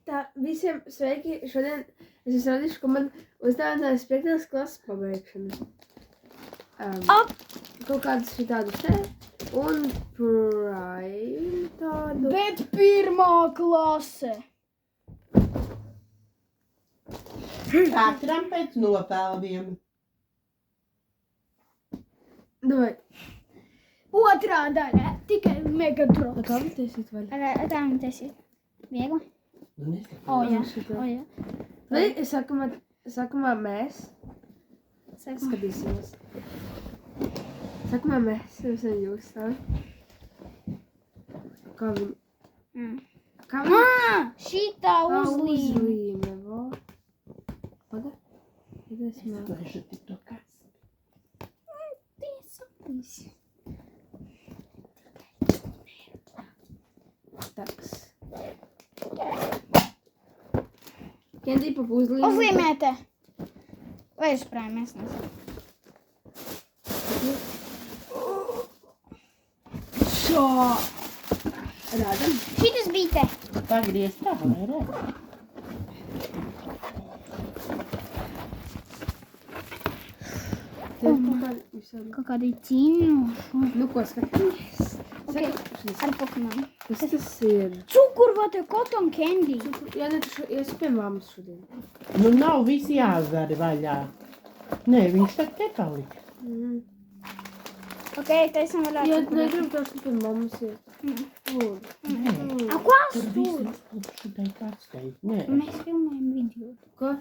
Tā, visiem sveiki. Šodien es jums radīšu, ka man uzdevums 5. klases pabeigšana. Kaut kādus šitādus te. Un prime tādu. Bet 1. klase. Katram pēc nopelniem. Davai. 2. daļa. Tikai Megatroks. Tā man taisīt vaļā. Tā man taisīt. Viegli? Nu, neskatās. Jā. Šitā. Jā. Vai sākumā mēs skatīsimies. Sākumā mēs, nevis jūs, savi. Kā viņi... Kā viņi... Šitā uzlīme. Uzlīme, vo. Paga. Es laižu to kas. Taks. Kendi pa uzlīme. Uzlīmēte. Vai es prāju, mēs nesam. Šo. Rādam. Šitas bija te. Pagriez tā, lai redz. Kaut kādi cīnoši. Nu, ko skatāmies? Ok. Ar Pokemon. Kas tas ir? Cukurvate cotton candy. Jā, ne, tu es pie mammas šodien. Nu, nav visi jāzari vaļā. Nē, viņš tak te palika. Ok, taisam vaļā. Jā, negribu tos pie mammas iet. Lūdzu. Nē, A, ko tur stūri? visu šitai pārsteidz. Nē. Mēs filmējam video. Ko?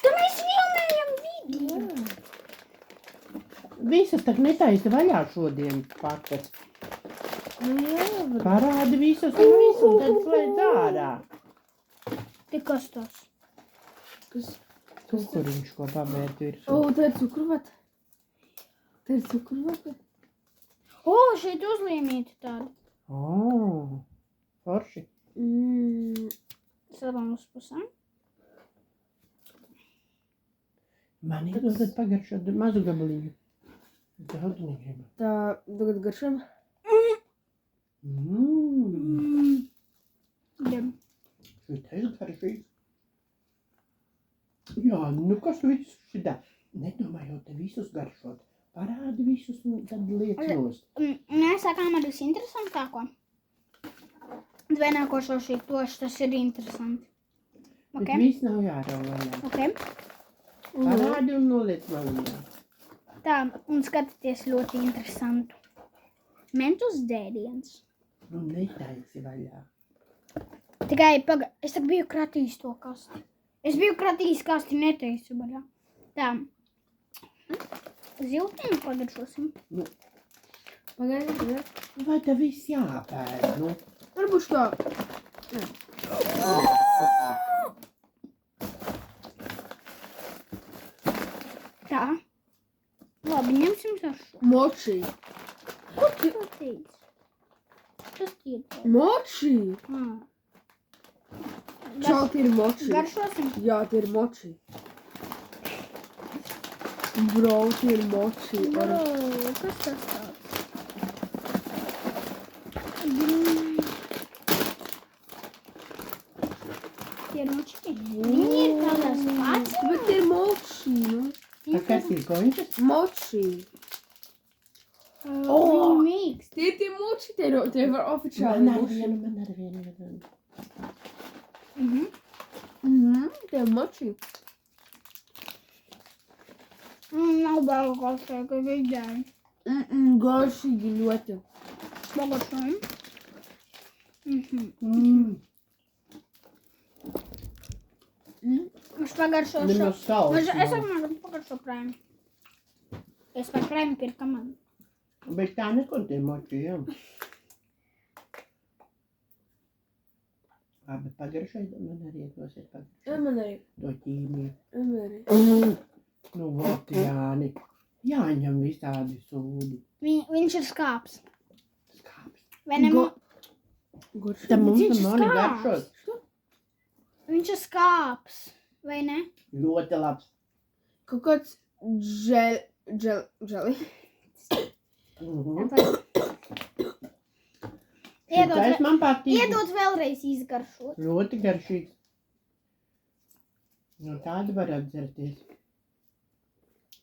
Tu mēs filmējam video. Visas tak netaisa vaļā šodien pakas. Nu jā, var. Parādi visas un visu, un tad slēdz ārā. Te kas tas? Kas? Cukuriņš, ko pavērt virsū. O, tā ir cukurvata. Tā ir cukurvata. O, šeit uzlīmīti tādi. O, forši. Sadām uz pusēm. Man iedod pagaršot mazu gabaliņu. Daudz negribu. Tā, tagad garšam. Šitais garšīgs. Jā, nu kas visus šitā? Nedomājot te visus garšot. Parādi visus un tad liec nost. Mēs sākām ar visinteresantāko. Vienākošo šī toši, tas ir interesanti. Bet Ok? viss nav jārauj. Ok. Parādi un noliec malā. Tā, un skatieties ļoti interesantu. Mentus dēdiens. Nu netaisi vaļā. Tikai, es tak biju kratījis to kasti. Es biju kratījis kasti, neteicu vaļā. Tā. Ziltiņu pagaršosim. Pagaidi, jā. Vai te viss jāpēd, nu? Varbūt tā. Tā. Labi, ņemsim sašu. Moči. Ko tu teici? Tas ir tā. Moči. Čau, tie ir moči. Garšosim. Jā, tie ir moči. Bro, tie ir moči. Bro, kas tas tāds? Tie ir močki. Viņi ir tādās pats. Bet tie ir moči, nu. Tā kas ir koņķis? Moči. Viņi mīkst. Tie ir tie moči, tie ir oficiāli Man ar moči. vienu, man ar vienu. Tie ir moči. Nav baigi garšīgi, vidēji. Garšīgi ļoti. Pagaršojam. Es pagaršošu. Nemaz savs Es nav. apmēram pagaršo prēmi. Es par prēmi pirka man. Bet tā neko tie moči, jā. Labi, pagaršai, man arī iedosiet pagaršai. Jā, man arī. To ķīmiju. Man arī. Nu, vot, Jāni. Jāņem visādi sūdi. Viņš ir skāps. Skāpis. Vai ne? Garšīgi. Tam mums Viņš tam ir mani skāps. garšos. Viņš ir skāps. Vai ne? Ļoti labs. Kaut kāds dželi. Šitais man patīk. Iedod vēlreiz izgaršot. Ļoti garšīgs. Nu, tādu var atcerēties.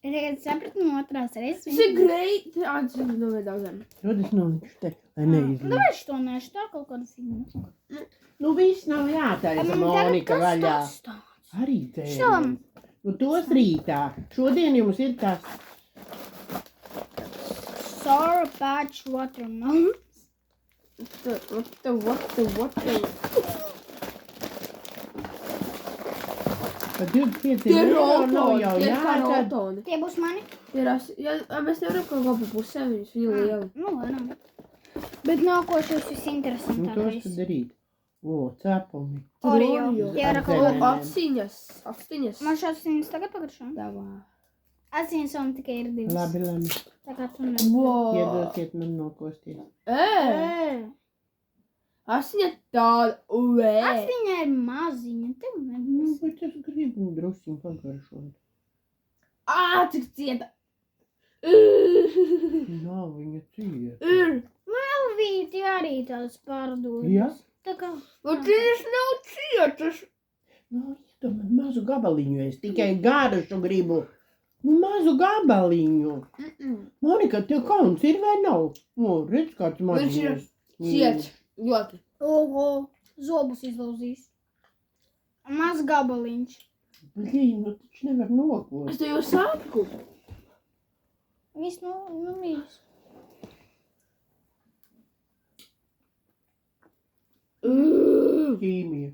Tagad sapratu no otrās reizes. Tas ir great. Tas ir daudziem. Ļoti es nolikšu te, lai neizlīd. Vai es to nešu tā kaut kādu filmu? Nu, viss nav jātaisa, Monika, vaļā. Arī tēļ. Šom. Nu, tos rītā. Šodien jums ir tas. Sour Patch Watermelon. What the? Par 25 Tie ir eiro nav rotoni. jau Tie ir kā jātad. rotoni. Tie būs mani? Mēs nevaram kaut kā pa pusēm, viņus viņi lieli. Nu, varam. Bet nākošais Nu, tos visinteresantākais. tad darīt. O, cepumi. Oreo. Tie ir Ar kaut zemenēm. Astiņas. Man šāds viņas tagad pagaršo. Davā. Atzīmes man tikai ir divas. Labi. Tā kā tu nezini. Wow. Iedosiet man nokosties. Astiņa tāda. Uē. Astiņa ir maziņa. Tev Nu, nebūs. bet es gribu drusciņ pagaršot. Cik cieta. Nav viņa cieta. Elvīti arī tās pārdodas. Ja? Tā kā. Tas nav cietas. Nu, iedomāt mazu gabaliņu es tikai garšu gribu. Nu, mazu gabaliņu. Monika, tev kauns ir vai nav? O, redz, kāds Viņš ir maziņš. ciets. Ļoti. Oho, zobus izlauzīs. Maz gabaliņš. Blīn, nu taču nevar nokost. Es to jau saku. Viss, nu viss. Ķīmija.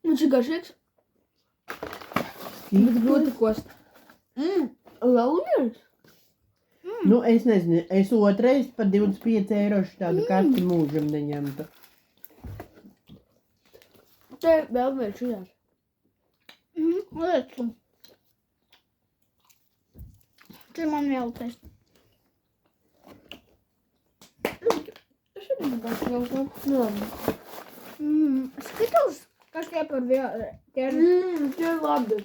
Viņš ir garšīgs. Bet grūti kost. Launers? Nu, es nezinu, es otrais par 25 eiro tādu kasti mūžam neņemtu. Te vēl vēl šajās. Lietu. Tur man vēl test. Es arī gribētu vēl kaut ko. Skittles, kas tie par vēl? Tie ir Tie ir labi.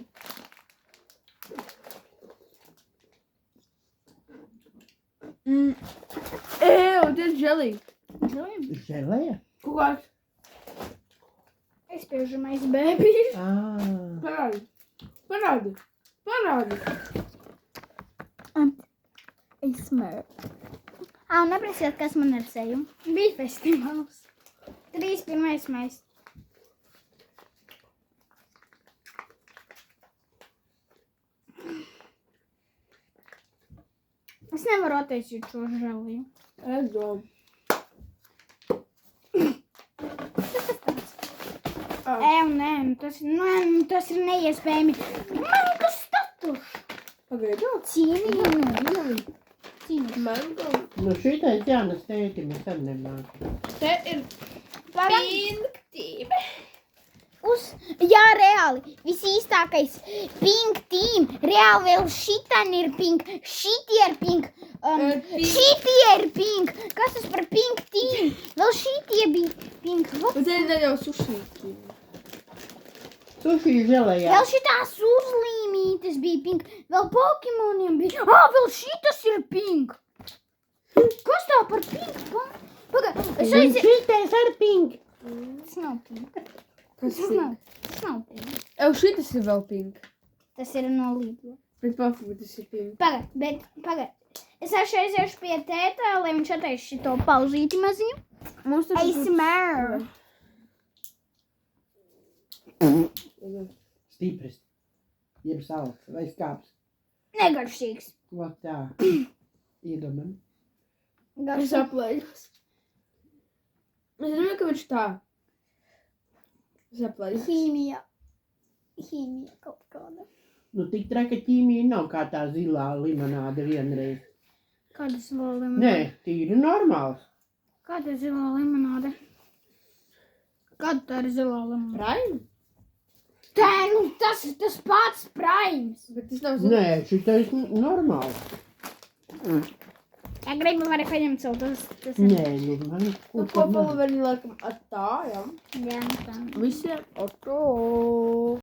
Tie ir želī. Želēja? Kaut kāds. izspiežamais bēbīšs. Ā, Parādi. Izsmēr. Un neprasiet, kas man ar seju. Bija festivāls. 31. maijs. Es nevaru attaisīt šo žēliju. Es domāju. Nē, tas ir neiespējami. Man tas status. Pagaidām. Cīnījumi. Mango. nu šitais Jānas tētim es arī nemāku. Te ir pinktība. Jā, reāli. Visīstākais pink team. Reāli vēl šitan ir pink. Šitie ir pink. Šitie ir pink. Kas tas par pink team? Vēl šitie bija pink. Un te ir jau sušīki. Suši želējā. Vēl šitās uzlīmītes bija pink. Vēl Pokemoniem bija. Vēl šitas ir pink. Kas tā par pink? Pagad, es Un aiziet. šitais ar pink. Tas nav pink. Kas Tas ir? nav pink. Šitas ir vēl pink. Tas ir no Lidla. Bet pafu, tas ir pink. Pagad. Es aiziešu pie tētā, lai viņš attaisa šito pauzīti maziņu. Mums tas ir... ASMR. Stipris. Jeb salds vai skāps. Negaršīgs. Vat tā. Iedomam. Es Garšīgs. aplējos. Es domāju, ka viņš tā. Es aplējos. Hīmija kaut kāda. Nu tik traka ķīmija nav kā tā zilā limonāde vienreiz. Kāda zilā Nē, limonāde? tīri normāls. Kāda zilā limonāde? Kāda tā ir zilā limonāde? Prime? Tā, tas pats Primes. Bet tas nav Nē, šitais normāls. Ja gribu, var paņemt savu tas. Nē, nu, man Nu, ko kopā var laikam ar tā, jā. Jā, tā. Visiem ar to.